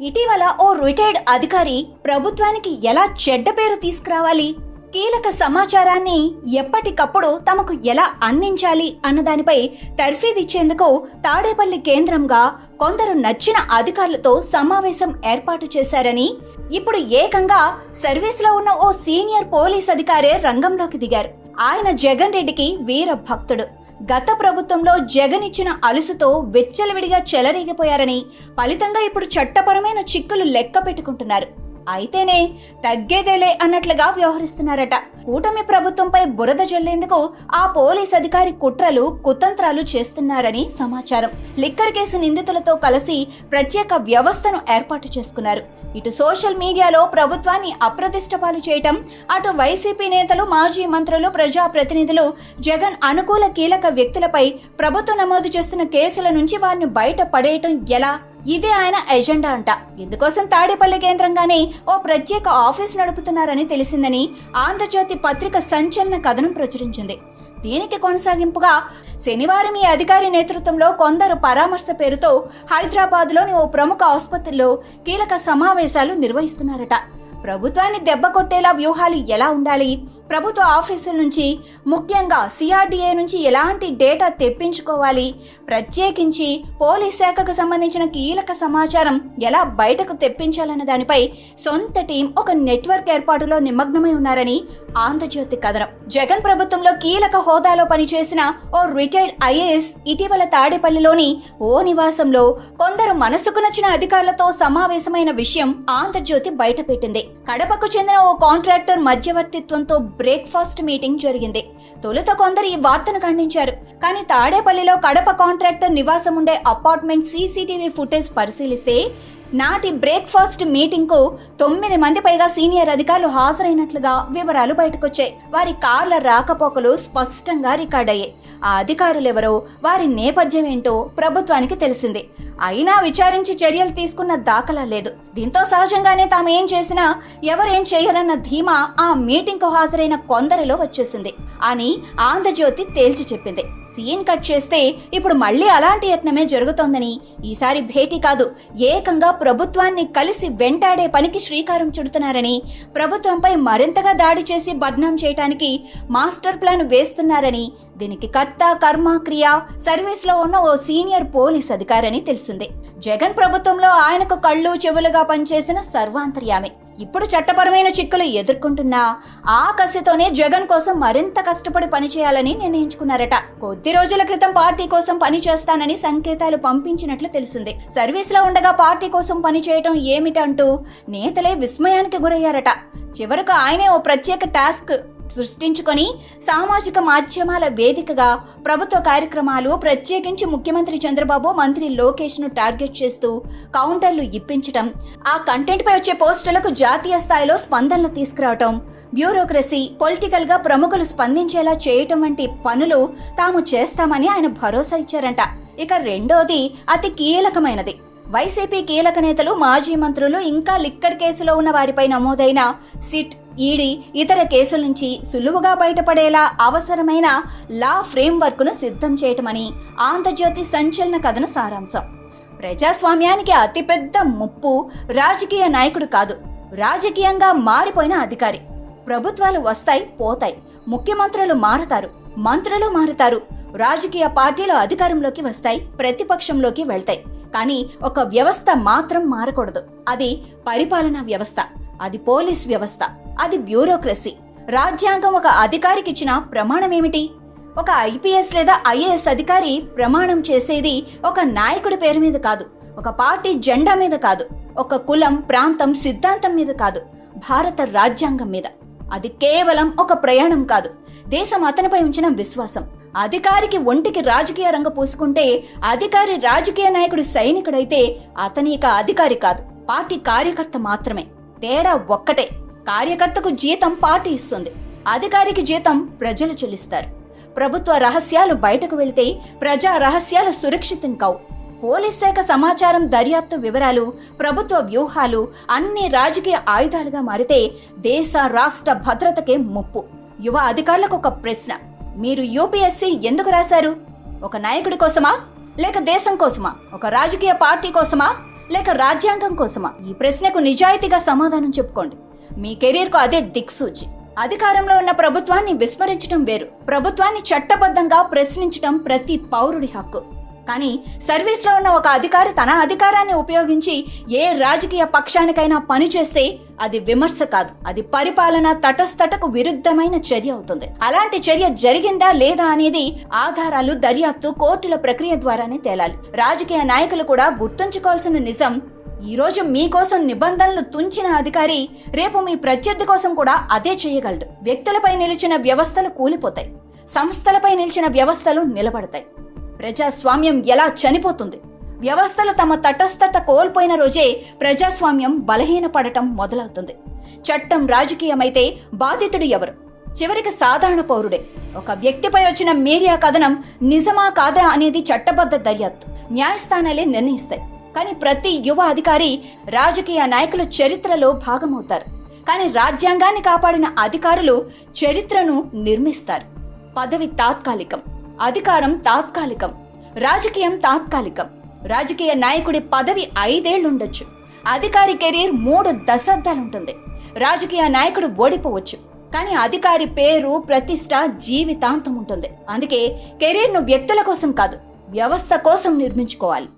ఇటీవల ఓ రిటైర్డ్ అధికారి ప్రభుత్వానికి ఎలా చెడ్డ పేరు తీసుకురావాలి, కీలక సమాచారాన్ని ఎప్పటికప్పుడు తమకు ఎలా అందించాలి అన్నదానిపై తర్ఫీదిచ్చేందుకు తాడేపల్లి కేంద్రంగా కొందరు నచ్చిన అధికారులతో సమావేశం ఏర్పాటు చేశారని, ఇప్పుడు ఏకంగా సర్వీస్లో ఉన్న ఓ సీనియర్ పోలీస్ అధికారే రంగంలోకి దిగారు. ఆయన జగన్ రెడ్డికి వీర భక్తుడు. గత ప్రభుత్వంలో జగన్ ఇచ్చిన అలుసుతో వెచ్చలవిడిగా చెలరేగిపోయారని, ఫలితంగా ఇప్పుడు చట్టపరమైన చిక్కులు లెక్క పెట్టుకుంటున్నారు. అయితేనే తగ్గేదేలే అన్నట్లుగా వ్యవహరిస్తున్నారట. కూటమి ప్రభుత్వంపై బురద జల్లేందుకు ఆ పోలీస్ అధికారి కుట్రలు కుతంత్రాలు చేస్తున్నారని సమాచారం. లిక్కర్ కేసు నిందితులతో కలిసి ప్రత్యేక వ్యవస్థను ఏర్పాటు చేసుకున్నారు. ఇటు సోషల్ మీడియాలో ప్రభుత్వాన్ని అప్రతిష్టపాలు చేయటం, అటు వైసీపీ నేతలు, మాజీ మంత్రులు, ప్రజాప్రతినిధులు, జగన్ అనుకూల కీలక వ్యక్తులపై ప్రభుత్వం నమోదు చేస్తున్న కేసుల నుంచి వారిని బయట పడేయటం ఎలా, ఇదే ఆయన ఎజెండా అంట. ఇందుకోసం తాడేపల్లి కేంద్రంగానే ఓ ప్రత్యేక ఆఫీస్ నడుపుతున్నారని తెలిసిందని ఆంధ్రజ్యోతి పత్రిక సంచలన కథనం ప్రచురించింది. దీనికి కొనసాగింపుగా శనివారం ఈ అధికారి నేతృత్వంలో కొందరు పరామర్శ పేరుతో హైదరాబాద్లోని ఓ ప్రముఖ ఆసుపత్రిలో కీలక సమావేశాలు నిర్వహిస్తున్నారట. ప్రభుత్వాన్ని దెబ్బ కొట్టేలా వ్యూహాలు ఎలా ఉండాలి, ప్రభుత్వ ఆఫీసుల నుంచి, ముఖ్యంగా సిఆర్డీఏ నుంచి ఎలాంటి డేటా తెప్పించుకోవాలి, ప్రత్యేకించి పోలీస్ శాఖకు సంబంధించిన కీలక సమాచారం ఎలా బయటకు తెప్పించాలన్న దానిపై సొంత టీం ఒక నెట్వర్క్ ఏర్పాటులో నిమగ్నమై ఉన్నారని ఆంధ్రజ్యోతి కథనం. జగన్ ప్రభుత్వంలో కీలక హోదాలో పనిచేసిన ఓ రిటైర్డ్ ఐఏఎస్ ఇటీవల తాడేపల్లిలోని ఓ నివాసంలో కొందరు మనసుకు నచ్చిన అధికారులతో సమావేశమైన విషయం ఆంధ్రజ్యోతి బయటపెట్టింది. కడపకు చెందిన ఓ కాంట్రాక్టర్ మధ్యవర్తిత్వంతో బ్రేక్ఫాస్ట్ మీటింగ్ జరిగింది. తొలుత కొందరు ఈ వార్తను ఖండించారు. కానీ తాడేపల్లిలో కడప కాంట్రాక్టర్ నివాసం ఉండే అపార్ట్మెంట్ సీసీటీవీ ఫుటేజ్ పరిశీలిస్తే నాటి బ్రేక్ఫాస్ట్ మీటింగ్ కు 9 మంది పైగా సీనియర్ అధికారులు హాజరైనట్లుగా వివరాలు బయటకొచ్చాయి. వారి కార్ల రాకపోకలు స్పష్టంగా రికార్డయ్యాయి. ఆ అధికారులెవరో, వారి నేపథ్యం ఏంటో ప్రభుత్వానికి తెలిసింది. అయినా విచారించి చర్యలు తీసుకున్న దాఖలా లేదు. దీంతో సహజంగానే తామేం చేసినా ఎవరేం చేయరన్న ధీమా ఆ మీటింగ్ కు హాజరైన కొందరిలో వచ్చేసింది అని ఆంధ్రజ్యోతి తేల్చి చెప్పింది. సీన్ కట్ చేస్తే ఇప్పుడు మళ్లీ అలాంటి యత్నమే జరుగుతోందని, ఈసారి భేటీ కాదు, ఏకంగా ప్రభుత్వాన్ని కలిసి వెంటాడే పనికి శ్రీకారం చుడుతున్నారని, ప్రభుత్వంపై మరింతగా దాడి చేసి బద్నాం చేయటానికి మాస్టర్ ప్లాన్ వేస్తున్నారని, దీనికి కర్త కర్మ క్రియ సర్వీస్లో ఉన్న ఓ సీనియర్ పోలీస్ అధికారని తెలిసింది. జగన్ ప్రభుత్వంలో ఆయనకు కళ్ళు చెవులుగా పనిచేసిన సర్వాంతర్యామి ఇప్పుడు చట్టపరమైన చిక్కులు ఎదుర్కొంటున్నా ఆ కసితోనే జగన్ కోసం మరింత కష్టపడి పనిచేయాలని నిర్ణయించుకున్నారట. కొద్ది రోజుల క్రితం పార్టీ కోసం పనిచేస్తానని సంకేతాలు పంపించినట్లు తెలిసింది. సర్వీస్లో ఉండగా పార్టీ కోసం పనిచేయటం ఏమిటంటూ నేతలే విస్మయానికి గురయ్యారట. చివరకు ఆయనే ఓ ప్రత్యేక టాస్క్ సృష్టించుకొని సామాజిక మాధ్యమాల వేదికగా ప్రభుత్వ కార్యక్రమాలు, ప్రత్యేకించి ముఖ్యమంత్రి చంద్రబాబు, మంత్రి లోకేష్ ను టార్గెట్ చేస్తూ కౌంటర్లు ఇప్పించటం, ఆ కంటెంట్ పై వచ్చే పోస్టులకు జాతీయ స్థాయిలో స్పందనలు తీసుకురావటం, బ్యూరోక్రసీ, పొలిటికల్ గా ప్రముఖులు స్పందించేలా చేయటం వంటి పనులు తాము చేస్తామని ఆయన భరోసా ఇచ్చారంట. ఇక రెండోది అతి కీలకమైనది. వైసీపీ కీలక నేతలు, మాజీ మంత్రులు, ఇంకా లిక్కర్ కేసులో ఉన్న వారిపై నమోదైన సిట్, ఈడీ, ఇతర కేసుల నుంచి సులువుగా బయటపడేలా అవసరమైన లా ఫ్రేమ్వర్క్ ను సిద్ధం చేయటమని ఆంధ్రజ్యోతి సంచలన కథన సారాంశం. ప్రజాస్వామ్యానికి అతిపెద్ద ముప్పు రాజకీయ నాయకుడు కాదు, రాజకీయంగా మారిపోయిన అధికారి. ప్రభుత్వాలు వస్తాయి, పోతాయి, ముఖ్యమంత్రులు మారుతారు, మంత్రులు మారుతారు, రాజకీయ పార్టీలు అధికారంలోకి వస్తాయి, ప్రతిపక్షంలోకి వెళ్తాయి. కానీ ఒక వ్యవస్థ మాత్రం మారకూడదు. అది పరిపాలనా వ్యవస్థ, అది పోలీస్ వ్యవస్థ, అది బ్యూరోక్రసీ. రాజ్యాంగం ఒక అధికారికి ఇచ్చిన ప్రమాణం ఏమిటి? ఒక ఐపీఎస్ లేదా ఐఏఎస్ అధికారి ప్రమాణం చేసేది ఒక నాయకుడి పేరు మీద కాదు, ఒక పార్టీ జెండా మీద కాదు, ఒక కులం, ప్రాంతం, సిద్ధాంతం మీద కాదు, భారత రాజ్యాంగం మీద. అది కేవలం ఒక ప్రయాణం కాదు, దేశం అతనిపై ఉంచిన విశ్వాసం. అధికారికి ఒంటికి రాజకీయ రంగు పూసుకుంటే, అధికారి రాజకీయ నాయకుడు సైనికుడైతే అతని ఇక అధికారి కాదు, పార్టీ కార్యకర్త మాత్రమే. తేడా ఒక్కటే, కార్యకర్తకు జీతం పార్టీ ఇస్తుంది, అధికారికి జీతం ప్రజలు చెల్లిస్తారు. ప్రభుత్వ రహస్యాలు బయటకు వెళితే ప్రజా రహస్యాలు సురక్షితం కావు. పోలీస్ శాఖ సమాచారం, దర్యాప్తు వివరాలు, ప్రభుత్వ వ్యూహాలు అన్ని రాజకీయ ఆయుధాలుగా మారితే దేశ రాష్ట్ర భద్రతకే ముప్పు. యువ అధికారులకు ఒక ప్రశ్న, మీరు యూపీఎస్సీ ఎందుకు రాశారు? ఒక నాయకుడి కోసమా, లేక దేశం కోసమా, ఒక రాజకీయ పార్టీ కోసమా, లేక రాజ్యాంగం కోసమా? ఈ ప్రశ్నకు నిజాయితీగా సమాధానం చెప్పుకోండి. మీ కెరీర్కు అదే దిక్సూచి. అధికారంలో ఉన్న ప్రభుత్వాన్ని విస్మరించడం వేరు, ప్రభుత్వాన్ని చట్టబద్ధంగా ప్రశ్నించడం ప్రతి పౌరుడి హక్కు. కానీ సర్వీస్లో ఉన్న ఒక అధికారి తన అధికారాన్ని ఉపయోగించి ఏ రాజకీయ పక్షానికైనా పనిచేస్తే అది విమర్శ కాదు, అది పరిపాలన తటస్థతకు విరుద్ధమైన చర్య అవుతుంది. అలాంటి చర్య జరిగిందా లేదా అనేది ఆధారాలు, దర్యాప్తు, కోర్టుల ప్రక్రియ ద్వారానే తేలాలి. రాజకీయ నాయకులు కూడా గుర్తుంచుకోవాల్సిన నిజం, ఈ రోజు మీకోసం నిబంధనలు తుంచిన అధికారి రేపు మీ ప్రత్యర్థి కోసం కూడా అదే చేయగలడు. వ్యక్తులపై నిలిచిన వ్యవస్థలు కూలిపోతాయి, సంస్థలపై నిలిచిన వ్యవస్థలు నిలబడతాయి. ప్రజాస్వామ్యం ఎలా చనిపోతుంది? వ్యవస్థలు తమ తటస్థత కోల్పోయిన రోజే ప్రజాస్వామ్యం బలహీనపడటం మొదలవుతుంది. చట్టం రాజకీయమైతే బాధితుడు ఎవరు? చివరికి సాధారణ పౌరుడే. ఒక వ్యక్తిపై వచ్చిన మీడియా కథనం నిజమా కాదా అనేది చట్టబద్ధ దర్యాప్తు, న్యాయస్థానాలే నిర్ణయిస్తాయి. కానీ ప్రతి యువ అధికారి, రాజకీయ నాయకులు చరిత్రలో భాగమవుతారు. కానీ రాజ్యాంగాన్ని కాపాడిన అధికారులు చరిత్రను నిర్మిస్తారు. పదవి తాత్కాలికం, అధికారం తాత్కాలికం, రాజకీయం తాత్కాలికం. రాజకీయ నాయకుడి పదవి 5 ఏళ్లుండొచ్చు, అధికారి కెరీర్ 3 దశాబ్దాలుంటుంది. రాజకీయ నాయకుడు ఓడిపోవచ్చు, కానీ అధికారి పేరు, ప్రతిష్ట జీవితాంతం ఉంటుంది. అందుకే కెరీర్ను వ్యక్తుల కోసం కాదు, వ్యవస్థ కోసం నిర్మించుకోవాలి.